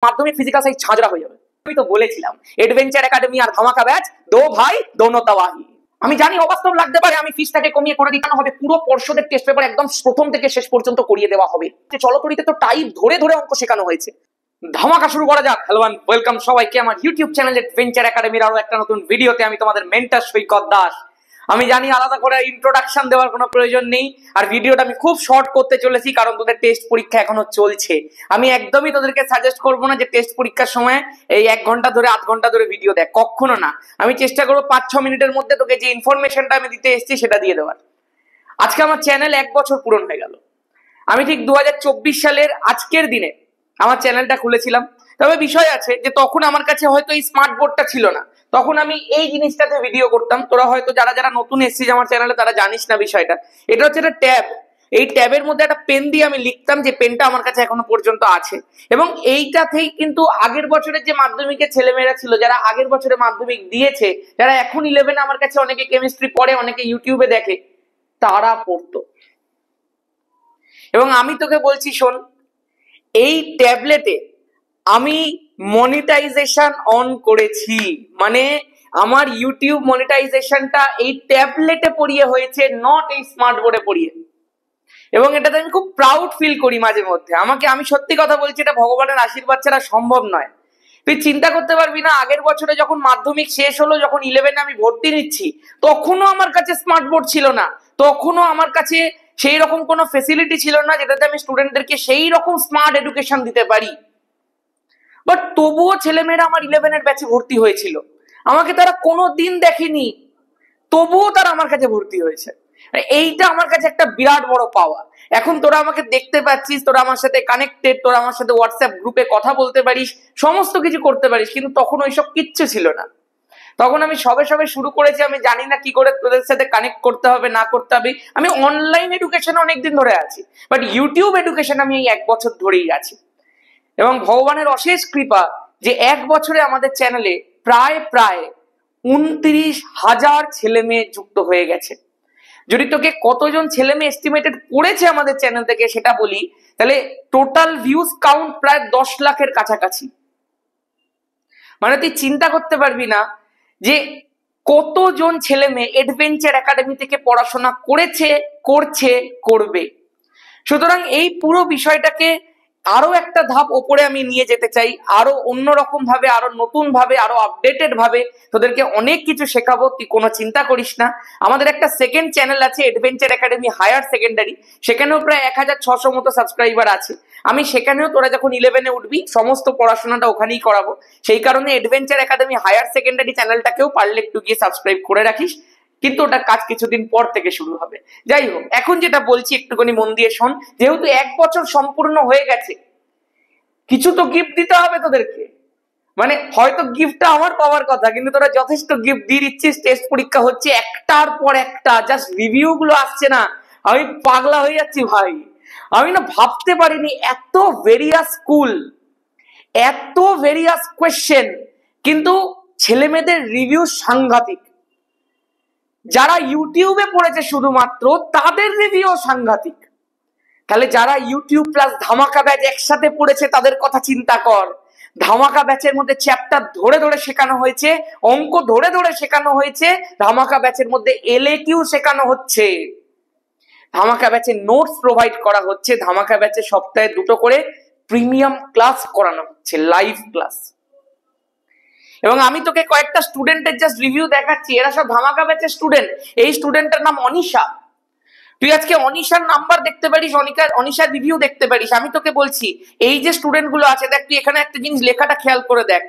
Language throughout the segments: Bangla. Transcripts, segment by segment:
মাধ্যমিক ফিজিক্যাল সায়েন্স ঝাঁঝরা হয়ে যাবে। আমি তো বলেছিলাম এডভেঞ্চার একাডেমি আর ধামাকা ব্যাচ দো ভাই দোনো তাওয়াহি। আমি জানি অবাস্তব লাগতে পারে, আমি ফিসটাকে কমিয়ে করে দিতে হবে, পুরো পর্ষদের টেস্ট পেপার একদম প্রথম থেকে শেষ পর্যন্ত করিয়ে দেওয়া হবে। চলতরিতে তো টাইপ ধরে ধরে অঙ্ক শেখানো হয়েছে। ধামাকা শুরু করা যাক। হ্যালো এন্ড ওয়েলকাম সবাইকে আমার ইউটিউব চ্যানেল এডভেঞ্চার একাডেমির আরো একটা নতুন ভিডিওতে। আমি তোমাদের মেন্টর সৈকত দাস। আমি জানি আলাদা করে ইন্ট্রোডাকশন দেওয়ার কোনো প্রয়োজন নেই, আর ভিডিওটা আমি খুব শর্ট করতে চলেছি কারণ তোদের টেস্ট পরীক্ষা এখনো চলছে। আমি একদমই তোদেরকে সাজেস্ট করবো না যে টেস্ট পরীক্ষার সময় এই 1 ঘন্টা ধরে 8 ঘন্টা ধরে ভিডিও দেখ, কখনো না। আমি চেষ্টা করবো 5-6 মিনিটের মধ্যে তোকে যে ইনফরমেশনটা আমি দিতে এসেছি সেটা দিয়ে দেওয়ার। আজকে আমার চ্যানেল 1 বছর পূরণ হয়ে গেল। আমি ঠিক 2024 সালের আজকের দিনে আমার চ্যানেলটা খুলেছিলাম। তবে বিষয় আছে যে তখন আমার কাছে হয়তো এই স্মার্ট বোর্ডটা ছিল না, তখন আমি এই জিনিসটাতে ভিডিও করতাম। তোরা হয়তো যারা যারা নতুন এসেছিস আমার চ্যানেলে তারা জানিস না বিষয়টা। এটা হচ্ছে একটা ট্যাব, এই ট্যাবের মধ্যে একটা পেন দিয়ে আমি লিখতাম, যে পেনটা আমার কাছে এখনো পর্যন্ত আছে। এবং এইটাতেই কিন্তু আগের বছরের যে মাধ্যমিকের ছেলেমেয়েরা ছিল, যারা আগের বছরে মাধ্যমিক দিয়েছে, যারা এখন 11 আমার কাছে অনেকে কেমিস্ট্রি পড়ে, অনেকে ইউটিউবে দেখে, তারা পড়তো। এবং আমি তোকে বলছি শোন, এই ট্যাবলেটে আমি মনিটাইজেশন অন করেছি, মানে আমার ইউটিউব মনিটাইজেশনটা এই ট্যাবলেটে পড়িয়ে হয়েছে, নট এই স্মার্ট বোর্ডে পড়িয়ে। এবং এটাতে আমি খুব প্রাউড ফিল করি মাঝে মধ্যে। আমি সত্যি কথা বলছি, এটা ভগবানের আশীর্বাদ ছাড়া সম্ভব নয়। তুই চিন্তা করতে পারবি না, আগের বছরে যখন মাধ্যমিক শেষ হলো, যখন 11-এ আমি ভর্তি নিচ্ছি, তখনও আমার কাছে স্মার্ট বোর্ড ছিল না, তখনও আমার কাছে সেই রকম কোনো ফেসিলিটি ছিল না যেটাতে আমি স্টুডেন্টদেরকে সেই রকম স্মার্ট এডুকেশন দিতে পারি। বাট তবুও ছেলেমেয়েরা আমার 11-এর ব্যাচে ভর্তি হয়েছিল। আমাকে তারা কোনোদিন দেখেনি, তবুও তারা আমার কাছে ভর্তি হয়েছে। এইটা আমার কাছে একটা বিরাট বড় পাওয়া। এখন তোরা আমাকে দেখতে পাচ্ছিস, তোরা আমার সাথে কানেক্টেড, তোরা আমার সাথে হোয়াটসঅ্যাপ গ্রুপে কথা বলতে পারিস, সমস্ত কিছু করতে পারিস, কিন্তু তখন ওইসব কিচ্ছু ছিল না। তখন আমি সবে সবে শুরু করেছি, আমি জানি না কি করে তোদের সাথে কানেক্ট করতে হবে না করতে হবে। আমি অনলাইন এডুকেশনে অনেকদিন ধরে আছি, বাট ইউটিউব এডুকেশন আমি এই 1 বছর ধরেই আছি। এবং ভগবানের অশেষ কৃপা যে 1 বছরে আমাদের চ্যানেলে প্রায় 29,000 ছেলে মেয়ে যুক্ত হয়ে গেছে। যদি তোকে কতজন ছেলে মেয়ে এস্টিমেটেড পড়েছে আমাদের চ্যানেল থেকে সেটা বলি, তাহলে টোটাল ভিউজ কাউন্ট প্রায় 10 লাখের কাছাকাছি। মানে তুই চিন্তা করতে পারবি না যে কতজন ছেলে মেয়ে এডভেঞ্চার একাডেমি থেকে পড়াশোনা করেছে, করছে, করবে। সুতরাং এই পুরো বিষয়টাকে আরো একটা ধাপ ওপরে আমি নিয়ে যেতে চাই, আরো অন্যরকম ভাবে, আরো নতুন ভাবে, আরো আপডেটেড ভাবে তোদেরকে অনেক কিছু শেখাবো। তুই কোনো চিন্তা করিস না। আমাদের একটা সেকেন্ড চ্যানেল আছে এডভেঞ্চার একাডেমি হায়ার সেকেন্ডারি, সেখানেও প্রায় 1600 মতো সাবস্ক্রাইবার আছে। আমি সেখানেও তোরা যখন 11-এ উঠবি সমস্ত পড়াশোনাটা ওখানেই করাবো। সেই কারণে এডভেঞ্চার একাডেমি হায়ার সেকেন্ডারি চ্যানেলটাকেও পারলে একটু গিয়ে সাবস্ক্রাইব করে রাখিস, কিন্তু ওটা কাজ কিছুদিন পর থেকে শুরু হবে। যাই হোক, এখন যেটা বলছি একটুখানি মন দিয়ে শোন। যেহেতু 1 বছর সম্পূর্ণ হয়ে গেছে, কিছু তো গিফট দিতে হবে তোদেরকে। মানে হয়তো গিফটটা আমার পাওয়ার কথা, কিন্তু তোরা যথেষ্ট গিফট দিয়ে দিচ্ছিস। টেস্ট পরীক্ষা হচ্ছে একটার পর একটা, জাস্ট রিভিউ গুলো আসছে না, আমি পাগলা হয়ে যাচ্ছি ভাই। আমি না ভাবতে পারিনি এত ভেরিয়াস স্কুল, এত ভেরিয়াস কোয়েশ্চেন, কিন্তু ছেলে মেয়েদের রিভিউ সাংঘাতিক। যারা ইউটিউবে পড়েছে শুধুমাত্র তাদের রিভিউ সাংঘাতিক। তাহলে যারা ইউটিউব প্লাস ধামাকা ব্যাচ একসাথে পড়েছে তাদের কথা চিন্তা কর। ধামাকা ব্যাচের মধ্যে চ্যাপ্টার ধরে ধরে শেখানো হয়েছে, অঙ্ক ধরে ধরে শেখানো হয়েছে, ধামাকা ব্যাচের মধ্যে এলএকিউ শেখানো হচ্ছে, ধামাকা ব্যাচে নোটস প্রোভাইড করা হচ্ছে, ধামাকা ব্যাচে সপ্তাহে 2টো করে প্রিমিয়াম ক্লাস করানো হচ্ছে, লাইভ ক্লাস। এবং আমি তোকে কয়েকটা স্টুডেন্টের জাস্ট রিভিউ দেখাচ্ছি, এরা সব ধামাকা ব্যাচের স্টুডেন্ট। এই স্টুডেন্টের নাম অনিশা। তুই আজকে অনিশার নাম্বার দেখতে পারিস, অনিশার রিভিউ দেখতে পারিস। আমি তোকে বলছি এই যে স্টুডেন্ট গুলো আছে, দেখ তুই এখানে একটা জিনিস লেখাটা খেয়াল করে দেখ।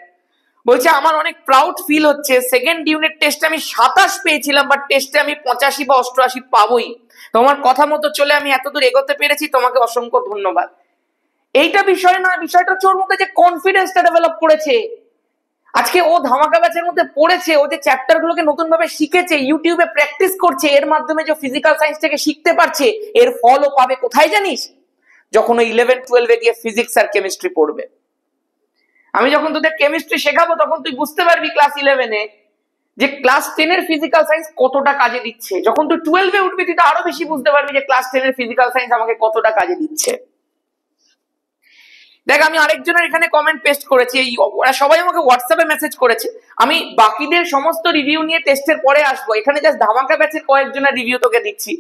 বলছে আমার অনেক প্রাউড ফিল হচ্ছে, সেকেন্ড ইউনিট টেস্টে আমি 27 পেয়েছিলাম, বাট টেস্টে আমি 85 বা 88 পাবোই। তোমার কথা মতো চলে আমি এতদূর এগোতে পেরেছি, তোমাকে অসংখ্য ধন্যবাদ। এইটা বিষয় না, বিষয়টা হচ্ছে ওর মধ্যে যে কনফিডেন্সটা ডেভেলপ করেছে। আজকে ও ধামাকা ব্যাচের মধ্যে পড়েছে, ও যে চ্যাপ্টার গুলোকে নতুন ভাবে শিখেছে, ইউটিউবে প্র্যাকটিস করছে, এর মাধ্যমে যে ফিজিক্যাল সায়েন্স থেকে শিখতে পারছে, এর ফলও পাবে কোথায় জানিস? যখন ও 11-12-এ গিয়ে ফিজিক্স আর কেমিস্ট্রি পড়বে। আমি যখন তোদের কেমিস্ট্রি শেখাবো তখন তুই বুঝতে পারবি ক্লাস 11-এ যে ক্লাস 10-এর ফিজিক্যাল সায়েন্স কতটা কাজে দিচ্ছে। যখন তুই 12-এ উঠবি তুই তো আরো বেশি বুঝতে পারবি যে ক্লাস 10-এর ফিজিক্যাল সায়েন্স আমাকে কতটা কাজে দিচ্ছে। দেখ আমি আরেকজনের এখানে কমেন্ট পেস্ট করেছি, ওরা সবাই আমাকে হোয়াটসঅ্যাপে মেসেজ করেছে। আমি বাকিদের সমস্ত রিভিউ নিয়ে টেস্টের পরে আসবো, এখানে জাস্ট ধামাকা ব্যাচের কয়েকজনের রিভিউ তোকে দিচ্ছি।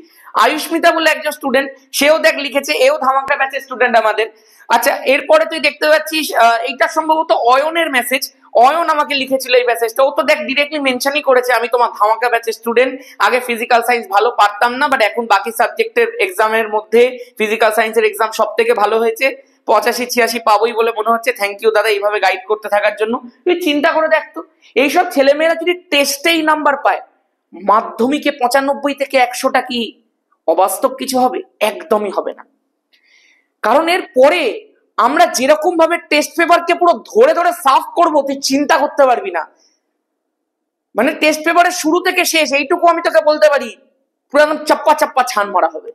আয়ুষ্মিতা বলে একজন স্টুডেন্ট, সেও দেখ লিখেছে, এও ধামাকা ব্যাচের স্টুডেন্ট আমাদের। আচ্ছা এরপরে তুই দেখতে পাচ্ছিস এইটা সম্ভবত অয়নের মেসেজ, অয়ন আমাকে লিখেছিল এই মেসেজটা। ও তো দেখ ডিরেক্টলি মেনশনই করেছে আমি তোমার ধামাকা ব্যাচের স্টুডেন্ট, আগে ফিজিক্যাল সায়েন্স ভালো পারতাম না, বাট এখন বাকি সাবজেক্টের এক্সামের মধ্যে ফিজিক্যাল সায়েন্সের এক্সাম সব থেকে ভালো হয়েছে, 85-86 পাবোই বলে মনে হচ্ছে। থ্যাংক ইউ দাদা এইভাবে গাইড করতে থাকার জন্য। তুই চিন্তা করে দেখ তো, এইসব ছেলেমেয়েরা যদি টেস্টেই নাম্বার পায়, মাধ্যমিকে 95 থেকে 100টা কি অবাস্তব কিছু হবে? একদমই হবে না। কারণ এর পরে আমরা যেরকম ভাবে টেস্ট পেপারকে পুরো ধরে ধরে সাফ করবো তুই চিন্তা করতে পারবি না। মানে টেস্ট পেপারের শুরু থেকে শেষ এইটুকু আমি তোকে বলতে পারি, পুরো একদম চাপ্পা চাপ্পা ছান মারা হবে,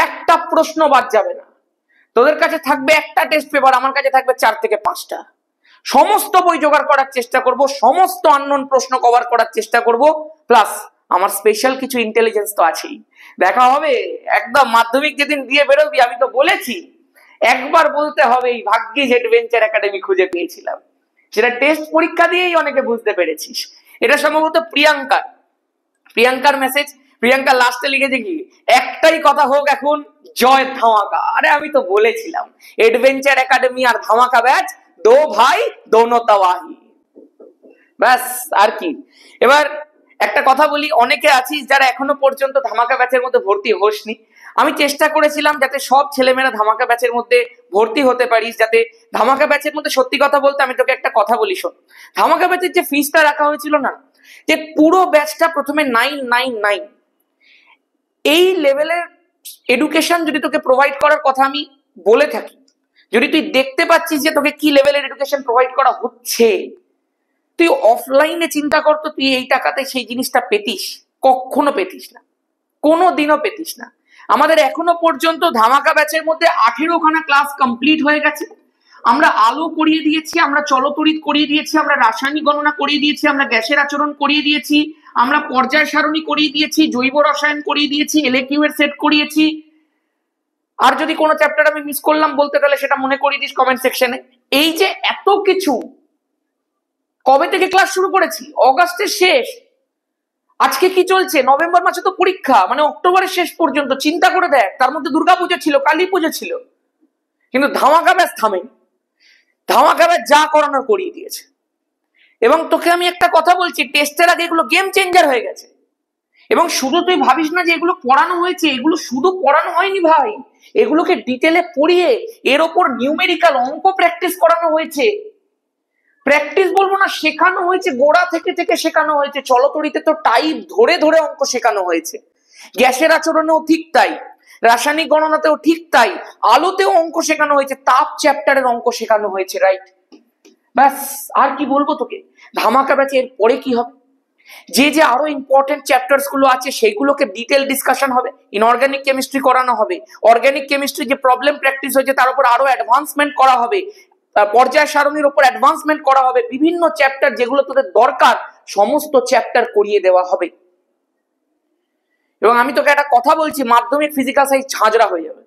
একটা প্রশ্ন বাদ যাবে না। তোদের কাছে থাকবে একটা টেস্ট পেপার, আমার কাছে থাকবে 4 থেকে 5টা। সমস্ত বই জোগাড় করার চেষ্টা করব, সমস্ত আননোন প্রশ্ন কভার করার চেষ্টা করব, প্লাস আমার স্পেশাল কিছু ইন্টেলিজেন্স তো আছেই। দেখা হবে একদম মাধ্যমিক যেদিন দিয়ে বেরোবি, আমি তো বলেছি একবার বলতে হবে এই ভাগ্যিস অ্যাডভেঞ্চার একাডেমি খুঁজে পেয়েছিলাম। সেটা টেস্ট পরীক্ষা দিয়েই অনেকে বুঝতে পেরেছিস। এটা সম্ভবত প্রিয়াঙ্কার মেসেজ। প্রিয়াঙ্কা লাস্টে লিখেছে কি, একটাই কথা হোক এখন, জয় ধামাকা। আরে আমি তো বলেছিলাম এডভেঞ্চার একাডেমি আর ধামাকা ব্যাচ দো ভাই দোনো তাওয়াহি, ব্যাস আর কি। এবার একটা কথা বলি, অনেকে আছিস যারা এখনো পর্যন্ত ধামাকা ব্যাচের মধ্যে ভর্তি হোসনি। আমি চেষ্টা করেছিলাম যাতে সব ছেলেমেয়েরা ধামাকা ব্যাচের মধ্যে ভর্তি হতে পারিস, যাতে ধামাকা ব্যাচের মধ্যে সত্যি কথা বলতে আমি তোকে একটা কথা বলি শোন, ধামাকা ব্যাচের যে ফিসটা রাখা হয়েছিল না, যে পুরো ব্যাচটা প্রথমে 999 এই লেভেলের এডুকেশন যদি তোকে প্রোভাইড করার কথা আমি বলে থাকি, যদি তুই দেখতে পাচ্ছিস যে তোকে কি লেভেলের এডুকেশন প্রোভাইড করা হচ্ছে, তুই অফলাইনে চিন্তা কর তো, তুই এই টাকাতে সেই জিনিসটা পেতিস? কখনো পেতিস না, কোনো দিনও পেতিস না। আমাদের এখনো পর্যন্ত ধামাকা ব্যাচের মধ্যে 18খানা ক্লাস কমপ্লিট হয়ে গেছে। আমরা আলো করিয়ে দিয়েছি, আমরা চলতড়িৎ করিয়ে দিয়েছি, আমরা রাসায়নিক গণনা করিয়ে দিয়েছি, আমরা গ্যাসের আচরণ করিয়ে দিয়েছি, আমরা পর্যায় সারণী করিয়ে দিয়েছি, জৈব রসায়ন করিয়ে দিয়েছি, এলএকিউ এর সেট করিয়েছি। আর যদি কোনো চ্যাপ্টার আমি মিস করলাম বলতে গেলে সেটা মনে করিয়ে দিস কমেন্ট সেকশনে। এই যে এত কিছু, কবে থেকে ক্লাস শুরু করেছি? অগাস্টের শেষ। আজকে কি চলছে? নভেম্বর মাসে তো পরীক্ষা, মানে অক্টোবরের শেষ পর্যন্ত। চিন্তা করে দেখ, তার মধ্যে দুর্গাপুজো ছিল, কালী পুজো ছিল, কিন্তু ধামাকা ব্যাচ থামেনি। ধামাকা ব্যাচ যা করানোর করিয়ে দিয়েছে। এবং তোকে আমি একটা কথা বলছি, টেস্টের আগে এগুলো গেম চেঞ্জার হয়ে গেছে। এবং শুধু তুই ভাবিস না যে এগুলো পড়ানো হয়েছে, এগুলো শুধু পড়ানো হয়নি ভাই, এগুলোকে ডিটেলে পড়িয়ে এর ওপর নিউমেরিক্যাল অঙ্ক প্র্যাকটিস করানো হয়েছে। প্র্যাকটিস বলবো না, শেখানো হয়েছে, গোড়া থেকে থেকে শেখানো হয়েছে। চলতড়িতে তো টাইপ ধরে ধরে অঙ্ক শেখানো হয়েছে, গ্যাসের আচরণেও ঠিক তাই, রাসায়নিক গণনাতেও ঠিক তাই, আলোতেও অঙ্ক শেখানো হয়েছে, তাপ চ্যাপ্টারের অঙ্ক শেখানো হয়েছে, রাইট? ব্যাস আর কি বলবো তোকে। ধামাকা ব্যাচে এর পরে কি হবে, যে যে আরো ইম্পর্টেন্ট চ্যাপ্টার্স গুলো আছে সেগুলোকে ডিটেল ডিসকাশন হবে। ইনঅর্গানিক কেমিস্ট্রি করানো হবে, অর্গানিক কেমিস্ট্রি যে প্রবলেম প্র্যাকটিস হয়েছে তার উপর আরো অ্যাডভান্সমেন্ট করা হবে, পর্যায় সারণীর উপর অ্যাডভান্সমেন্ট করা হবে, বিভিন্ন চ্যাপ্টার যেগুলো তোদের দরকার সমস্ত চ্যাপ্টার করিয়ে দেওয়া হবে। এবং আমি তোকে একটা কথা বলছি, মাধ্যমিক ফিজিক্যাল সায়েন্স ঝাঁঝরা হয়ে যাবে।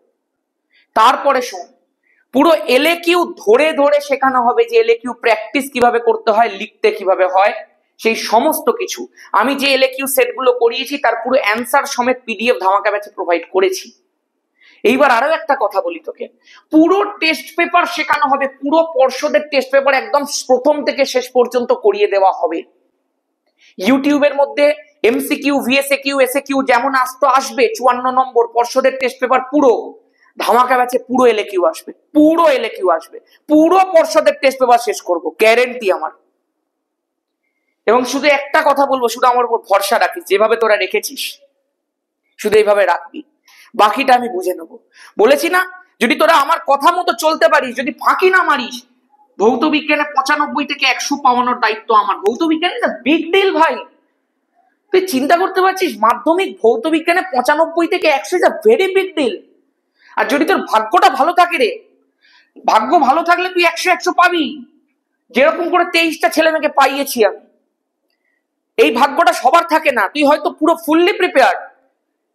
তারপরে শোন, পুরো এলএকিউ ধরে ধরে শেখানো হবে, যে এলএকিউ প্র্যাকটিস কিভাবে করতে হয়, লিখতে কিভাবে হয়, সেই সমস্ত কিছু। আমি যে এলএকিউ সেটগুলো করিয়েছি তার পুরো অ্যান্সার সমেত পিডিএফ ধামাকা ব্যাচে প্রোভাইড করেছি। এইবার আরো একটা কথা বলি তোকে, পুরো টেস্ট পেপার শেখানো হবে, পুরো পর্ষদের টেস্ট পেপার একদম প্রথম থেকে শেষ পর্যন্ত করিয়ে দেওয়া হবে। ইউটিউবের মধ্যে এমসিকিউ, ভিএসএকিউ, এসএকিউ যেমন আসতো আসবে, 54 নম্বর পর্ষদের টেস্ট পেপার পুরো ধামাকা ব্যাচে পুরো এলএকিউ আসবে, পুরো এলএকিউ আসবে, পুরো পর্ষদের টেস্ট পেপার শেষ করব, গ্যারেন্টি আমার। এবং শুধু একটা কথা বলবো, শুধু আমার উপর ভরসা রাখিস, যেভাবে তোরা রেখেছিস শুধু এইভাবে রাখবি, বাকিটা আমি বুঝে নেবো। বলেছি না, যদি তোরা আমার কথা মতো চলতে পারিস, যদি ফাঁকি না মারিস, ভৌত বিজ্ঞানে 95 থেকে 100 পাওয়ানোর দায়িত্ব আমার। ভৌত বিজ্ঞানে বিগ ডিল ভাই, তুই চিন্তা করতে পারছিস? মাধ্যমিক ভৌত বিজ্ঞানে 95 থেকে 100 is a very big deal. আর যদি তোর ভাগ্যটা ভালো থাকে রে, ভাগ্য ভালো থাকলে তুই 100 পাবি, যেরকম করে 23টা ছেলে মেয়েকে পাইয়েছি আমি। এই ভাগ্যটা সবার থাকে না, তুই হয়তো পুরো ফুললি প্রিপেয়ার্ড,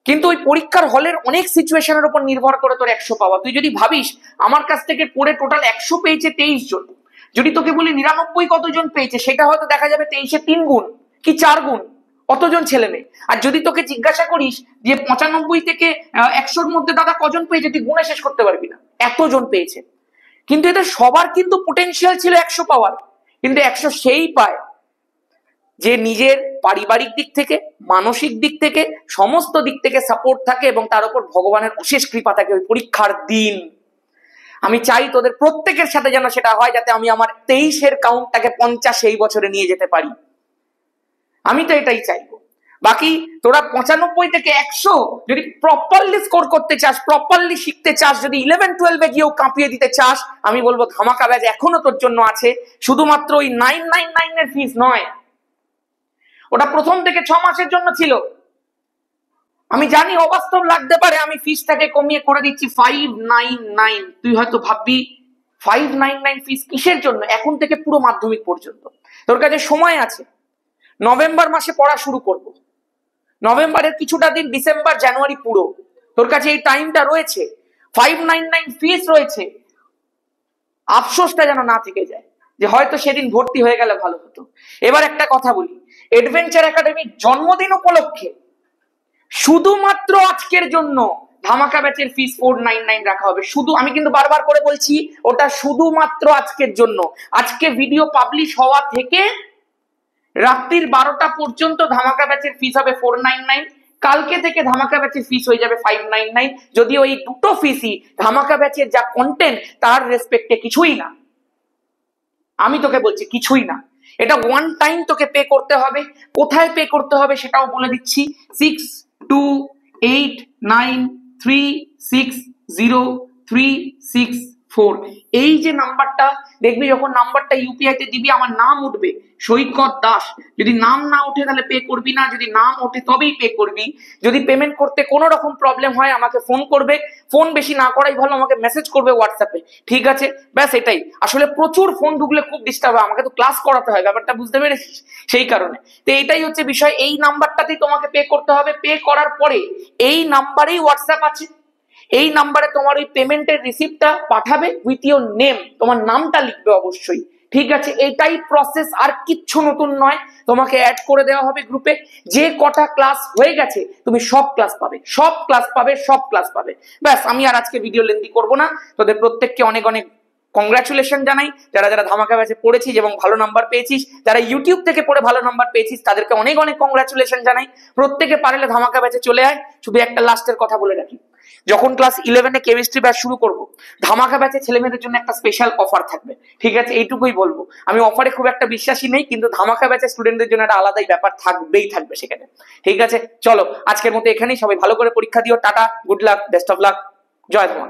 কিন্তু ওই পরীক্ষার হলের অনেক সিচুয়েশনের উপর নির্ভর করে তোর 100 পাওয়া। তুই যদি ভাবিস আমার কাছ থেকে পড়ে টোটাল 100 পেয়েছে 23 জন, যদি তোকে বলি 99 কতজন পেয়েছে, সেটা হয়তো দেখা যাবে 23-এ 3 গুণ কি 4 গুণ অতজন ছেলে মেয়ে। আর যদি তোকে জিজ্ঞাসা করিস যে 95 থেকে 100-র মধ্যে দাদা কজন পেয়েছে, তুই গুণে শেষ করতে পারবি না, এতজন পেয়েছে। কিন্তু এটা সবার কিন্তু পোটেনশিয়াল ছিল 100 পাওয়ার, কিন্তু 100 সেই পায় যে নিজের পারিবারিক দিক থেকে, মানসিক দিক থেকে, সমস্ত দিক থেকে সাপোর্ট থাকে এবং তার উপর ভগবানের অশেষ কৃপা থাকে ওই পরীক্ষার দিন। আমি চাই তোদের প্রত্যেকের সাথে যেন সেটা হয়, যাতে আমি আমার 23-এর কাউন্টটাকে 50 এই বছরে নিয়ে যেতে পারি। আমি তো এটাই চাইবো। বাকি তোরা 95 থেকে 100 যদি প্রপারলি স্কোর করতে চাস, প্রপারলি শিখতে চাস, যদি 11-12-এ গিয়েও কাঁপিয়ে দিতে চাস, আমি বলবো ধামাকা ব্যাচ এখনো তোর জন্য আছে। শুধুমাত্র ওই 999 এর ফিস নয়, ওটা প্রথম থেকে 6 মাসের জন্য ছিল। আমি জানি অবাস্তব লাগতে পারে, আমি ফিসটাকে কমিয়ে করে দিচ্ছি 599। তুই হয়তো ভাববি 599 ফিস কিসের জন্য? এখন থেকে পুরো মাধ্যমিক পর্যন্ত তোর কাছে সময় আছে। নভেম্বর মাসে পড়া শুরু করব, নভেম্বরের কিছুটা দিন, ডিসেম্বর জানুয়ারি পুরো তোর কাছে এই টাইমটা রয়েছে। 599 ফিস রয়েছে। আফসোসটা যেন না থেকে যায় যে হয়তো সেদিন ভর্তি হয়ে গেলে ভালো হতো। এবার একটা কথা বলি, অ্যাডভেঞ্চার একাডেমির জন্মদিন উপলক্ষে শুধুমাত্র আজকের জন্য ধামাকা ব্যাচের ফিস 499 রাখা হবে। শুধু, আমি কিন্তু বারবার করে বলছি, ওটা শুধুমাত্র আজকের জন্য। আজকে ভিডিও পাবলিশ হওয়া থেকে রাত্রির 12টা পর্যন্ত ধামাকা ব্যাচের ফিস হবে 499। কালকে থেকে ধামাকা ব্যাচের ফিস হয়ে যাবে 599। যদিও এই দুটো ফিসই ধামাকা ব্যাচের যা কন্টেন্ট তার রেসপেক্টে কিছুই না। আমি তোকে বলছি কিছুই না। এটা ওয়ান টাইম তোকে পে করতে হবে। কোথায় পে করতে হবে সেটাও বলে দিচ্ছি। 6289360364 এই যে নাম্বারটা দেখবি, যখন নাম্বারটা ইউপিআই তে দিবি আমার নাম উঠবে সৈকত দাস। যদি নাম না ওঠে তাহলে পে করবি না, যদি নাম ওঠে তবেই পে করবি। যদি পেমেন্ট করতে কোনো রকম প্রবলেম হয় আমাকে ফোন করবে, ফোন বেশি না করাই ভালো, আমাকে মেসেজ করবে হোয়াটসঅ্যাপে, ঠিক আছে? ব্যাস এটাই। আসলে প্রচুর ফোন ঢুকলে খুব ডিস্টার্ব হয়, আমাকে তো ক্লাস করাতে হয়, ব্যাপারটা বুঝতে পেরেছিস? সেই কারণে তো এইটাই হচ্ছে বিষয়। এই নাম্বারটাতেই তোমাকে পে করতে হবে। পে করার পরে এই নাম্বারেই হোয়াটসঅ্যাপ আছে, এই নাম্বারে তোমার ওই পেমেন্টের রিসিপ্টটা পাঠাবে উইথ ইওর নেম, তোমার নামটা লিখবে অবশ্যই, ঠিক আছে? এটাই প্রসেস, আর কিচ্ছু নতুন নয়। তোমাকে অ্যাড করে দেওয়া হবে গ্রুপে। যে কটা ক্লাস হয়ে গেছে তুমি সব ক্লাস পাবে, সব ক্লাস পাবে, সব ক্লাস পাবে। ব্যাস, আমি আর আজকে ভিডিও লেন্থি করবো না। তোদের প্রত্যেককে অনেক অনেক কংগ্রাচুলেশন জানাই, যারা যারা ধামাকা ব্যাচে পড়েছিস এবং ভালো নাম্বার পেয়েছিস। যারা ইউটিউব থেকে পড়ে ভালো নাম্বার পেয়েছিস তাদেরকে অনেক অনেক কংগ্রাচুলেশন জানাই। প্রত্যেকে পারলে ধামাকা ব্যাচে চলে আয়। শুধু একটা লাস্টের কথা বলে রাখি, যখন ক্লাস 11-এ কেমিস্ট্রি ব্যাচ শুরু করব, ধামাকা ব্যাচে ছেলেমেয়েদের জন্য একটা স্পেশাল অফার থাকবে, ঠিক আছে? এইটুকুই বলবো। আমি অফারে খুব একটা বিশ্বাসী নেই, কিন্তু ধামাকা ব্যাচে স্টুডেন্টদের জন্য একটা আলাদাই ব্যাপার থাকবেই থাকবে সেখানে, ঠিক আছে? চলো আজকের মতো এখানেই। সবাই ভালো করে পরীক্ষা দিও। Ta-ta, good luck, best of luck, জয় ধমা।